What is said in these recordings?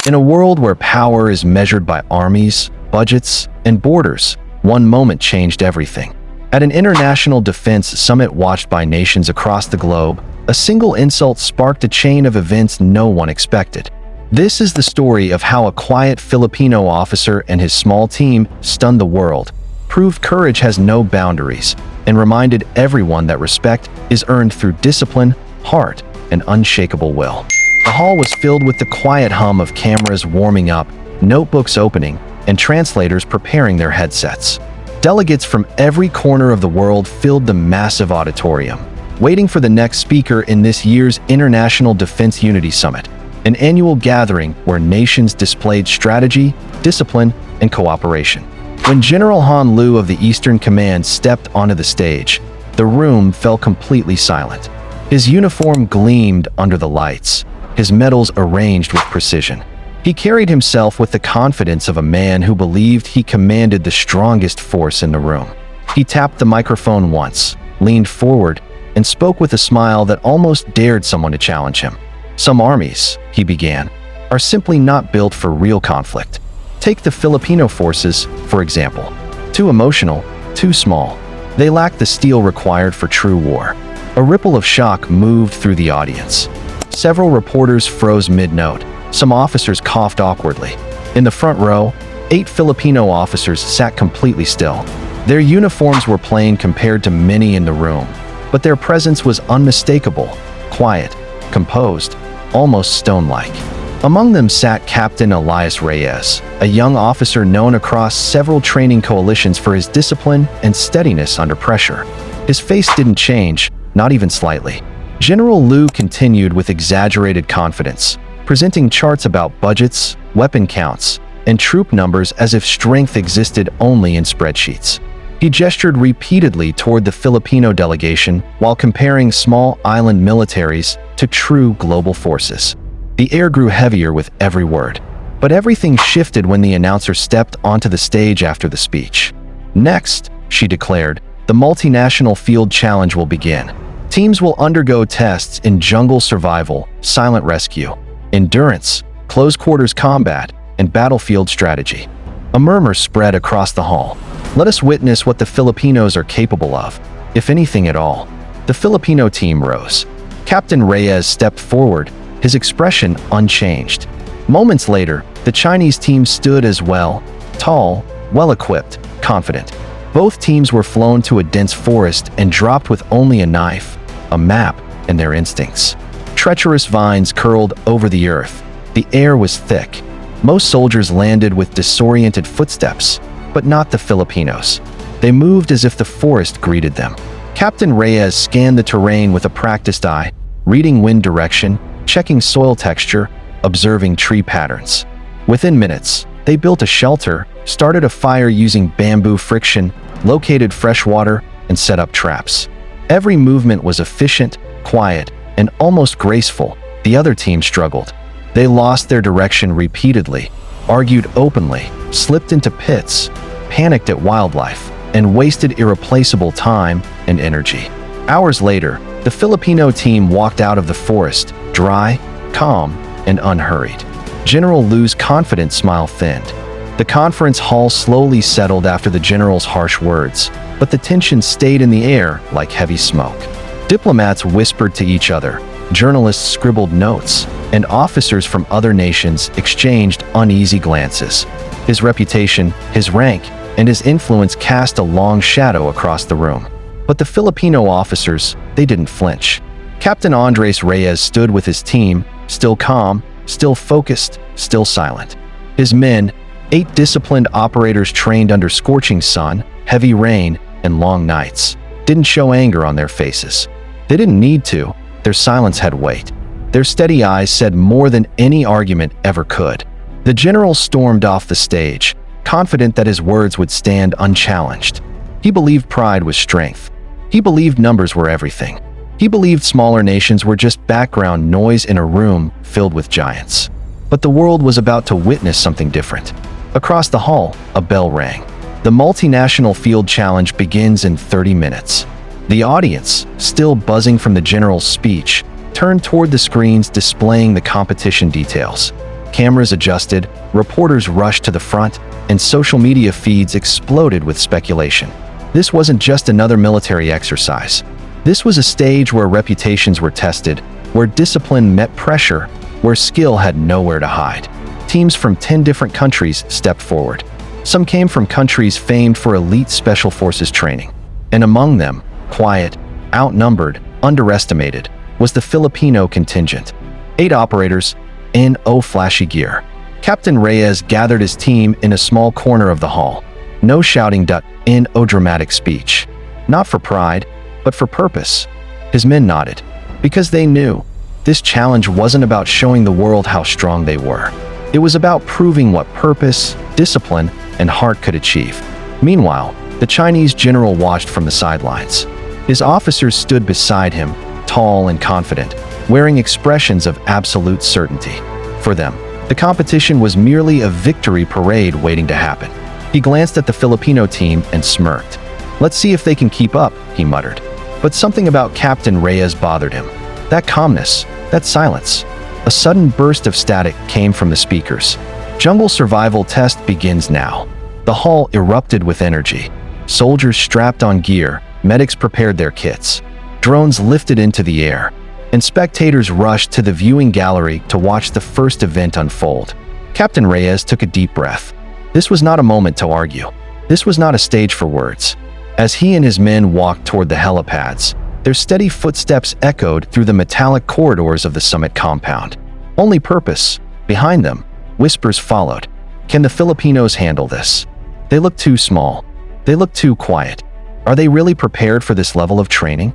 In a world where power is measured by armies, budgets, and borders, one moment changed everything. At an international defense summit watched by nations across the globe, a single insult sparked a chain of events no one expected. This is the story of how a quiet Filipino officer and his small team stunned the world, proved courage has no boundaries, and reminded everyone that respect is earned through discipline, heart, and unshakable will. The hall was filled with the quiet hum of cameras warming up, notebooks opening, and translators preparing their headsets. Delegates from every corner of the world filled the massive auditorium, waiting for the next speaker in this year's International Defense Unity Summit, an annual gathering where nations displayed strategy, discipline, and cooperation. When General Han Lu of the Eastern Command stepped onto the stage, the room fell completely silent. His uniform gleamed under the lights, his medals arranged with precision. He carried himself with the confidence of a man who believed he commanded the strongest force in the room. He tapped the microphone once, leaned forward, and spoke with a smile that almost dared someone to challenge him. Some armies, he began, are simply not built for real conflict. Take the Filipino forces, for example. Too emotional, too small. They lack the steel required for true war. A ripple of shock moved through the audience. Several reporters froze mid-note. Some officers coughed awkwardly. In the front row, 8 Filipino officers sat completely still. Their uniforms were plain compared to many in the room, but their presence was unmistakable, quiet, composed, almost stone-like. Among them sat Captain Elias Reyes, a young officer known across several training coalitions for his discipline and steadiness under pressure. His face didn't change, not even slightly. General Lu continued with exaggerated confidence, presenting charts about budgets, weapon counts, and troop numbers as if strength existed only in spreadsheets. He gestured repeatedly toward the Filipino delegation while comparing small island militaries to true global forces. The air grew heavier with every word, but everything shifted when the announcer stepped onto the stage after the speech. Next, she declared, the multinational field challenge will begin. Teams will undergo tests in jungle survival, silent rescue, endurance, close-quarters combat, and battlefield strategy. A murmur spread across the hall. Let us witness what the Filipinos are capable of, if anything at all. The Filipino team rose. Captain Reyes stepped forward, his expression unchanged. Moments later, the Chinese team stood as well, tall, well-equipped, confident. Both teams were flown to a dense forest and dropped with only a knife, a map, and their instincts. Treacherous vines curled over the earth. The air was thick. Most soldiers landed with disoriented footsteps, but not the Filipinos. They moved as if the forest greeted them. Captain Reyes scanned the terrain with a practiced eye, reading wind direction, checking soil texture, observing tree patterns. Within minutes, they built a shelter, started a fire using bamboo friction, located fresh water, and set up traps. Every movement was efficient, quiet, and almost graceful. The other team struggled. They lost their direction repeatedly, argued openly, slipped into pits, panicked at wildlife, and wasted irreplaceable time and energy. Hours later, the Filipino team walked out of the forest, dry, calm, and unhurried. General Lu's confident smile thinned. The conference hall slowly settled after the general's harsh words, but the tension stayed in the air like heavy smoke. Diplomats whispered to each other, journalists scribbled notes, and officers from other nations exchanged uneasy glances. His reputation, his rank, and his influence cast a long shadow across the room. But the Filipino officers, they didn't flinch. Captain Andres Reyes stood with his team, still calm, still focused, still silent. His men, 8 disciplined operators trained under scorching sun, heavy rain, and long nights, didn't show anger on their faces. They didn't need to. Their silence had weight. Their steady eyes said more than any argument ever could. The general stormed off the stage, confident that his words would stand unchallenged. He believed pride was strength. He believed numbers were everything. He believed smaller nations were just background noise in a room filled with giants. But the world was about to witness something different. Across the hall, a bell rang. The multinational field challenge begins in 30 minutes. The audience, still buzzing from the general's speech, turned toward the screens displaying the competition details. Cameras adjusted, reporters rushed to the front, and social media feeds exploded with speculation. This wasn't just another military exercise. This was a stage where reputations were tested, where discipline met pressure, where skill had nowhere to hide. Teams from 10 different countries stepped forward. Some came from countries famed for elite special forces training. And among them, quiet, outnumbered, underestimated, was the Filipino contingent. 8 operators in flashy gear. Captain Reyes gathered his team in a small corner of the hall. No shouting in dramatic speech. Not for pride, but for purpose. His men nodded, because they knew this challenge wasn't about showing the world how strong they were. It was about proving what purpose, discipline, and heart could achieve. Meanwhile, the Chinese general watched from the sidelines. His officers stood beside him, tall and confident, wearing expressions of absolute certainty. For them, the competition was merely a victory parade waiting to happen. He glanced at the Filipino team and smirked. "Let's see if they can keep up," he muttered. But something about Captain Reyes bothered him. That calmness, that silence. A sudden burst of static came from the speakers. Jungle survival test begins now. The hall erupted with energy. Soldiers strapped on gear, medics prepared their kits. Drones lifted into the air, and spectators rushed to the viewing gallery to watch the first event unfold. Captain Reyes took a deep breath. This was not a moment to argue. This was not a stage for words. As he and his men walked toward the helipads, their steady footsteps echoed through the metallic corridors of the summit compound. Only purpose. Behind them, whispers followed. Can the Filipinos handle this? They look too small. They look too quiet. Are they really prepared for this level of training?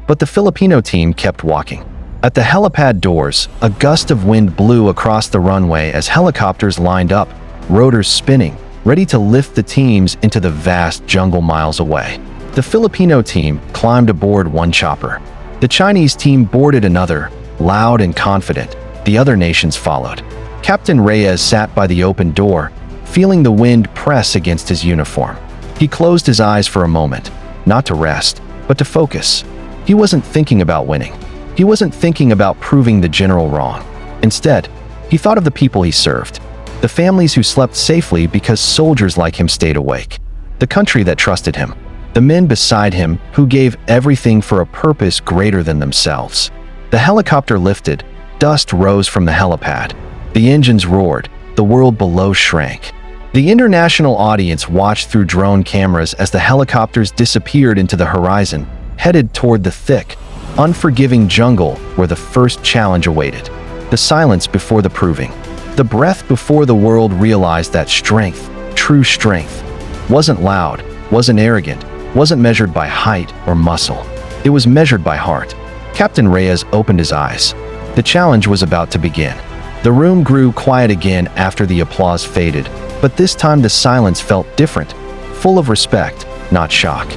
But the Filipino team kept walking. At the helipad doors, a gust of wind blew across the runway as helicopters lined up, rotors spinning, ready to lift the teams into the vast jungle miles away. The Filipino team climbed aboard one chopper. The Chinese team boarded another, loud and confident. The other nations followed. Captain Reyes sat by the open door, feeling the wind press against his uniform. He closed his eyes for a moment, not to rest, but to focus. He wasn't thinking about winning. He wasn't thinking about proving the general wrong. Instead, he thought of the people he served. The families who slept safely because soldiers like him stayed awake. The country that trusted him. The men beside him who gave everything for a purpose greater than themselves. The helicopter lifted. Dust rose from the helipad. The engines roared. The world below shrank. The international audience watched through drone cameras as the helicopters disappeared into the horizon, headed toward the thick, unforgiving jungle where the first challenge awaited. The silence before the proving. The breath before the world realized that strength, true strength, wasn't loud, wasn't arrogant, wasn't measured by height or muscle. It was measured by heart. Captain Reyes opened his eyes. The challenge was about to begin. The room grew quiet again after the applause faded, but this time the silence felt different, full of respect, not shock.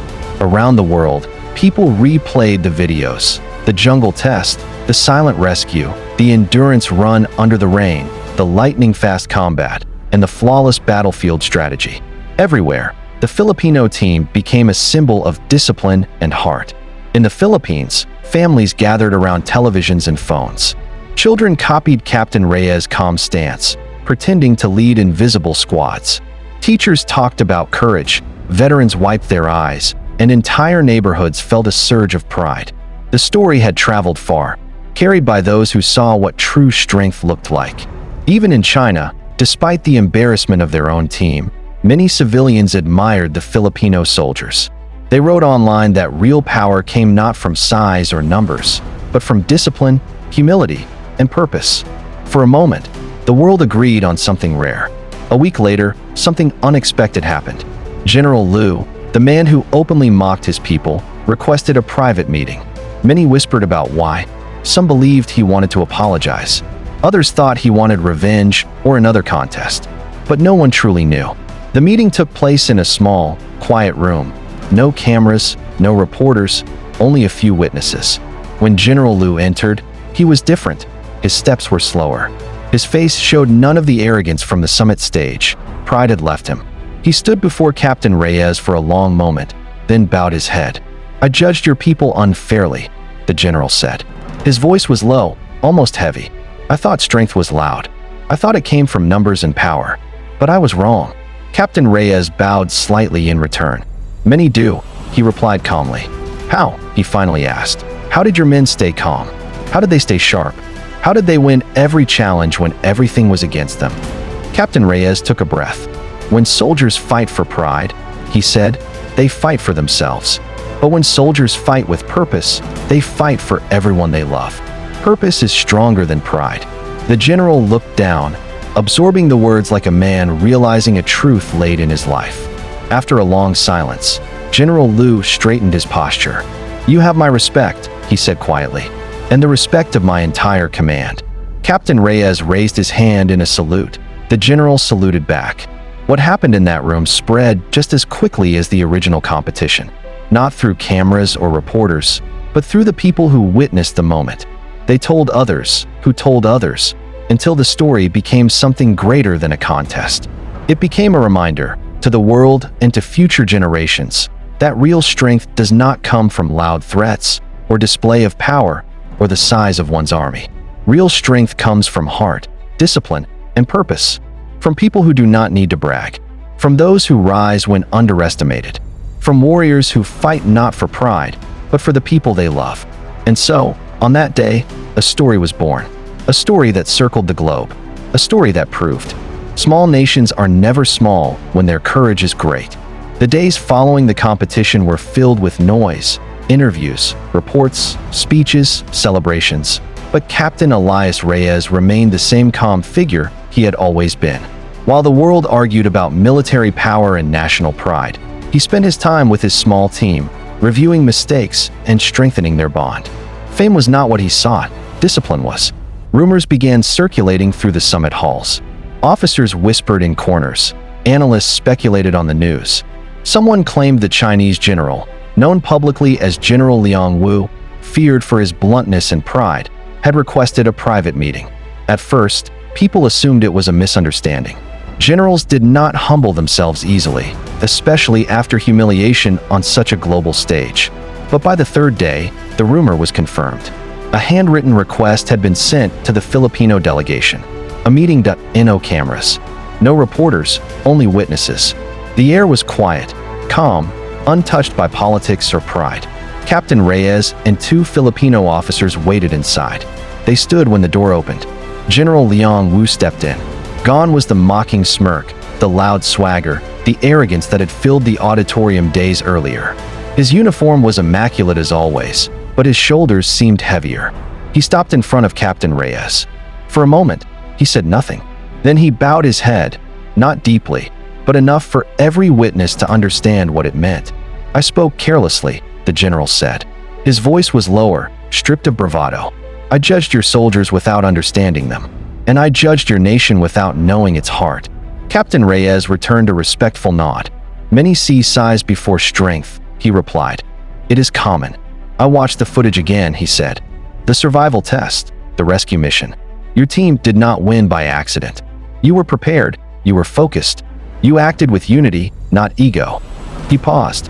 Around the world, people replayed the videos, the jungle test, the silent rescue, the endurance run under the rain, the lightning-fast combat, and the flawless battlefield strategy. Everywhere, the Filipino team became a symbol of discipline and heart. In the Philippines, families gathered around televisions and phones. Children copied Captain Reyes' calm stance, pretending to lead invisible squads. Teachers talked about courage, veterans wiped their eyes, and entire neighborhoods felt a surge of pride. The story had traveled far, carried by those who saw what true strength looked like. Even in China, despite the embarrassment of their own team, many civilians admired the Filipino soldiers. They wrote online that real power came not from size or numbers, but from discipline, humility, and purpose. For a moment, the world agreed on something rare. A week later, something unexpected happened. General Liu, the man who openly mocked his people, requested a private meeting. Many whispered about why. Some believed he wanted to apologize. Others thought he wanted revenge or another contest. But no one truly knew. The meeting took place in a small, quiet room. No cameras, no reporters, only a few witnesses. When General Liu entered, he was different. His steps were slower. His face showed none of the arrogance from the summit stage. Pride had left him. He stood before Captain Reyes for a long moment, then bowed his head. "I judged your people unfairly," the general said. His voice was low, almost heavy. "I thought strength was loud. I thought it came from numbers and power, but I was wrong." Captain Reyes bowed slightly in return. "Many do," he replied calmly. "How?" he finally asked. "How did your men stay calm? How did they stay sharp? How did they win every challenge when everything was against them?" Captain Reyes took a breath. "When soldiers fight for pride," he said, "they fight for themselves. But when soldiers fight with purpose, they fight for everyone they love. Purpose is stronger than pride." The general looked down, absorbing the words like a man realizing a truth late in his life. After a long silence, General Liu straightened his posture. "You have my respect," he said quietly, "and the respect of my entire command." Captain Reyes raised his hand in a salute. The general saluted back. What happened in that room spread just as quickly as the original competition, not through cameras or reporters, but through the people who witnessed the moment. They told others, who told others, until the story became something greater than a contest. It became a reminder, to the world and to future generations, that real strength does not come from loud threats, or display of power, or the size of one's army. Real strength comes from heart, discipline, and purpose, from people who do not need to brag, from those who rise when underestimated, from warriors who fight not for pride, but for the people they love. And so, on that day, a story was born, a story that circled the globe, a story that proved small nations are never small when their courage is great. The days following the competition were filled with noise, interviews, reports, speeches, celebrations, but Captain Elias Reyes remained the same calm figure he had always been. While the world argued about military power and national pride, he spent his time with his small team, reviewing mistakes and strengthening their bond. Fame was not what he sought, discipline was. Rumors began circulating through the summit halls. Officers whispered in corners. Analysts speculated on the news. Someone claimed the Chinese general, known publicly as General Liang Wu, feared for his bluntness and pride, had requested a private meeting. At first, people assumed it was a misunderstanding. Generals did not humble themselves easily, especially after humiliation on such a global stage. But by the third day, the rumor was confirmed. A handwritten request had been sent to the Filipino delegation. A meeting no cameras. No reporters, only witnesses. The air was quiet, calm, untouched by politics or pride. Captain Reyes and two Filipino officers waited inside. They stood when the door opened. General Liang Wu stepped in. Gone was the mocking smirk, the loud swagger, the arrogance that had filled the auditorium days earlier. His uniform was immaculate as always, but his shoulders seemed heavier. He stopped in front of Captain Reyes. For a moment, he said nothing. Then he bowed his head, not deeply, but enough for every witness to understand what it meant. "I spoke carelessly," the general said. His voice was lower, stripped of bravado. "I judged your soldiers without understanding them, and I judged your nation without knowing its heart." Captain Reyes returned a respectful nod. "Many see size before strength," he replied. "It is common." "I watched the footage again," he said. "The survival test, the rescue mission. Your team did not win by accident. You were prepared, you were focused. You acted with unity, not ego." He paused.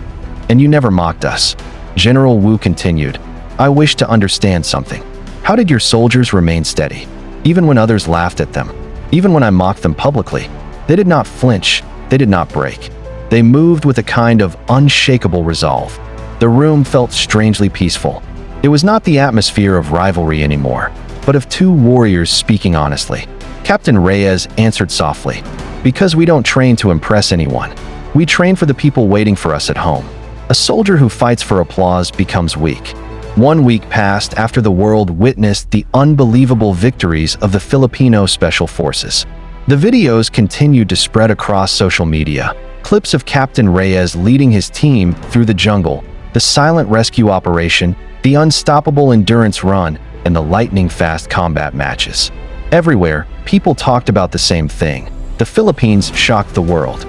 "And you never mocked us." General Wu continued. "I wish to understand something. How did your soldiers remain steady, even when others laughed at them? Even when I mocked them publicly? They did not flinch, they did not break. They moved with a kind of unshakable resolve." The room felt strangely peaceful. It was not the atmosphere of rivalry anymore, but of two warriors speaking honestly. Captain Reyes answered softly, "Because we don't train to impress anyone. We train for the people waiting for us at home." A soldier who fights for applause becomes weak. 1 week passed after the world witnessed the unbelievable victories of the Filipino Special Forces. The videos continued to spread across social media. Clips of Captain Reyes leading his team through the jungle, the silent rescue operation, the unstoppable endurance run, and the lightning-fast combat matches. Everywhere, people talked about the same thing. The Philippines shocked the world.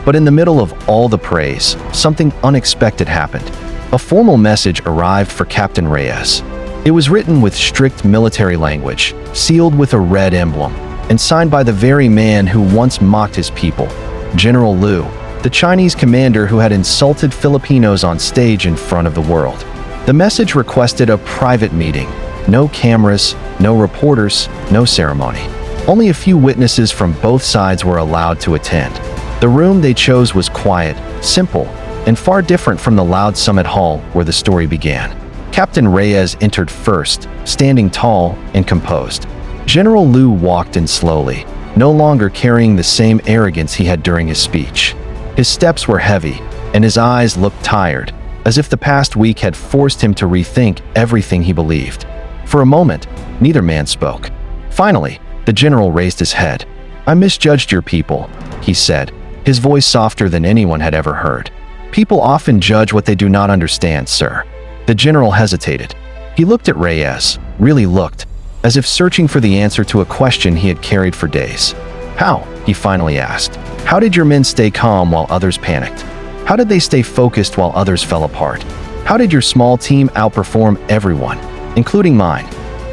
But in the middle of all the praise, something unexpected happened. A formal message arrived for Captain Reyes. It was written with strict military language, sealed with a red emblem, and signed by the very man who once mocked his people, General Liu, the Chinese commander who had insulted Filipinos on stage in front of the world. The message requested a private meeting. No cameras, no reporters, no ceremony. Only a few witnesses from both sides were allowed to attend. The room they chose was quiet, simple, and far different from the loud summit hall where the story began. Captain Reyes entered first, standing tall and composed. General Liu walked in slowly, no longer carrying the same arrogance he had during his speech. His steps were heavy, and his eyes looked tired, as if the past week had forced him to rethink everything he believed. For a moment, neither man spoke. Finally, the general raised his head. "I misjudged your people," he said, his voice softer than anyone had ever heard. "People often judge what they do not understand, sir." The general hesitated. He looked at Reyes, really looked, as if searching for the answer to a question he had carried for days. "How?" he finally asked. "How did your men stay calm while others panicked? How did they stay focused while others fell apart? How did your small team outperform everyone, including mine?"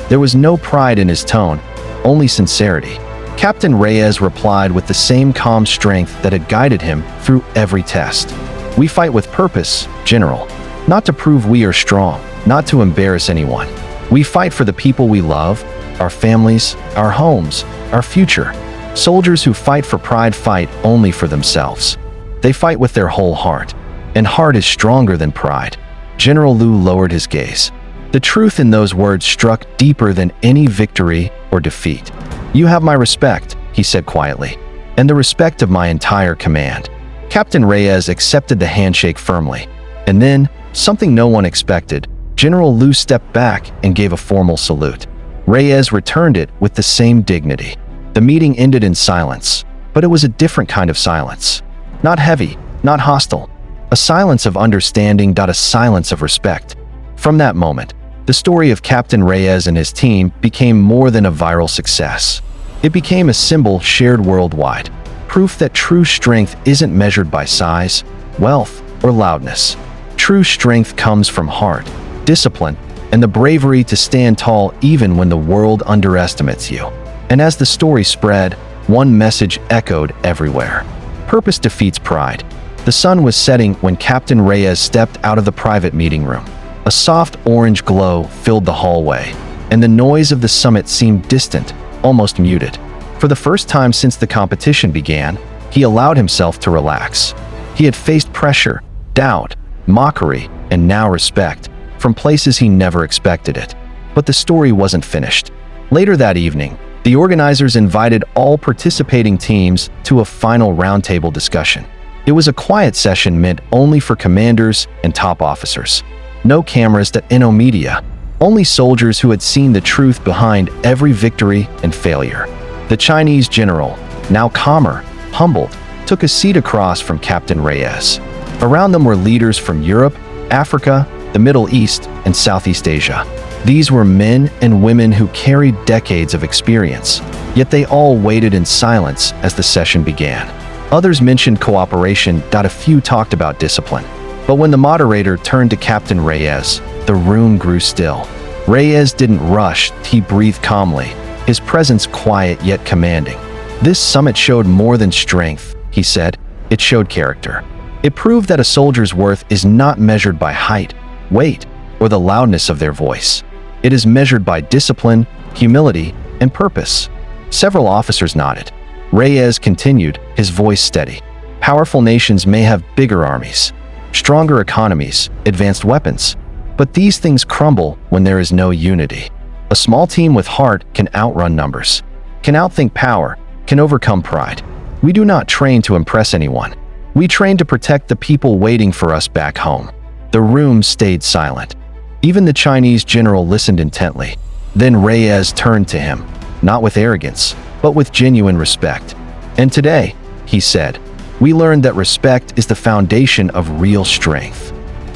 There was no pride in his tone, only sincerity. Captain Reyes replied with the same calm strength that had guided him through every test. "We fight with purpose, General. Not to prove we are strong, not to embarrass anyone. We fight for the people we love, our families, our homes, our future. Soldiers who fight for pride fight only for themselves. They fight with their whole heart, and heart is stronger than pride." General Liu lowered his gaze. The truth in those words struck deeper than any victory or defeat. "You have my respect," he said quietly, "and the respect of my entire command." Captain Reyes accepted the handshake firmly. And then, something no one expected, General Liu stepped back and gave a formal salute. Reyes returned it with the same dignity. The meeting ended in silence, but it was a different kind of silence. Not heavy, not hostile. A silence of understanding, a silence of respect. From that moment, the story of Captain Reyes and his team became more than a viral success. It became a symbol shared worldwide, proof that true strength isn't measured by size, wealth, or loudness. True strength comes from heart, discipline, and the bravery to stand tall even when the world underestimates you. And as the story spread, one message echoed everywhere. Purpose defeats pride. The sun was setting when Captain Reyes stepped out of the private meeting room. A soft orange glow filled the hallway, and the noise of the summit seemed distant, almost muted. For the first time since the competition began, he allowed himself to relax. He had faced pressure, doubt, mockery, and now respect, from places he never expected it. But the story wasn't finished. Later that evening, the organizers invited all participating teams to a final roundtable discussion. It was a quiet session meant only for commanders and top officers. No cameras, no media, only soldiers who had seen the truth behind every victory and failure. The Chinese general, now calmer, humbled, took a seat across from Captain Reyes. Around them were leaders from Europe, Africa, the Middle East, and Southeast Asia. These were men and women who carried decades of experience, yet they all waited in silence as the session began. Others mentioned cooperation, a few talked about discipline. But when the moderator turned to Captain Reyes, the room grew still. Reyes didn't rush, he breathed calmly, his presence quiet yet commanding. "This summit showed more than strength," he said. "It showed character. It proved that a soldier's worth is not measured by height, weight, or the loudness of their voice. It is measured by discipline, humility, and purpose." Several officers nodded. Reyes continued, his voice steady. "Powerful nations may have bigger armies, stronger economies, advanced weapons, but these things crumble when there is no unity. A small team with heart can outrun numbers, can outthink power, can overcome pride. We do not train to impress anyone. We train to protect the people waiting for us back home." The room stayed silent. Even the Chinese general listened intently. Then Reyes turned to him, not with arrogance, but with genuine respect. "And today," he said, "we learned that respect is the foundation of real strength."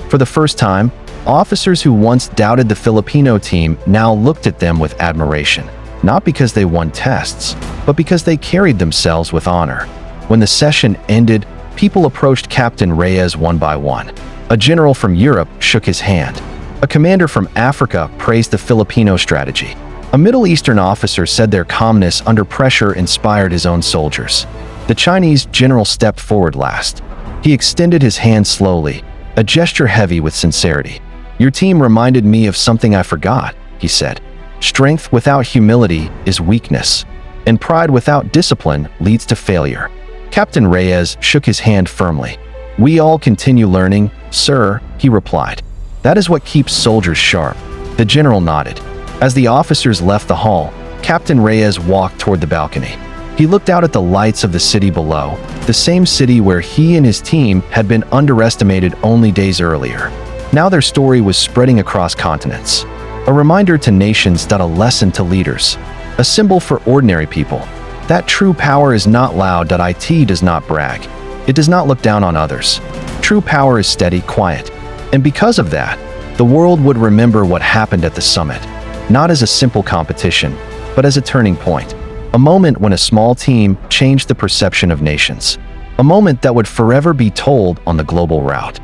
For the first time, officers who once doubted the Filipino team now looked at them with admiration, not because they won tests, but because they carried themselves with honor. When the session ended, people approached Captain Reyes one by one. A general from Europe shook his hand. A commander from Africa praised the Filipino strategy. A Middle Eastern officer said their calmness under pressure inspired his own soldiers. The Chinese general stepped forward last. He extended his hand slowly, a gesture heavy with sincerity. "Your team reminded me of something I forgot," he said. "Strength without humility is weakness." and pride without discipline leads to failure. Captain Reyes shook his hand firmly. "We all continue learning, sir," he replied. "That is what keeps soldiers sharp." The general nodded. As the officers left the hall, Captain Reyes walked toward the balcony. He looked out at the lights of the city below, the same city where he and his team had been underestimated only days earlier. Now their story was spreading across continents. A reminder to nations, a lesson to leaders, a symbol for ordinary people. That true power is not loud. It does not brag. It does not look down on others. True power is steady, quiet. And because of that, the world would remember what happened at the summit, not as a simple competition, but as a turning point. A moment when a small team changed the perception of nations. A moment that would forever be told on the global route.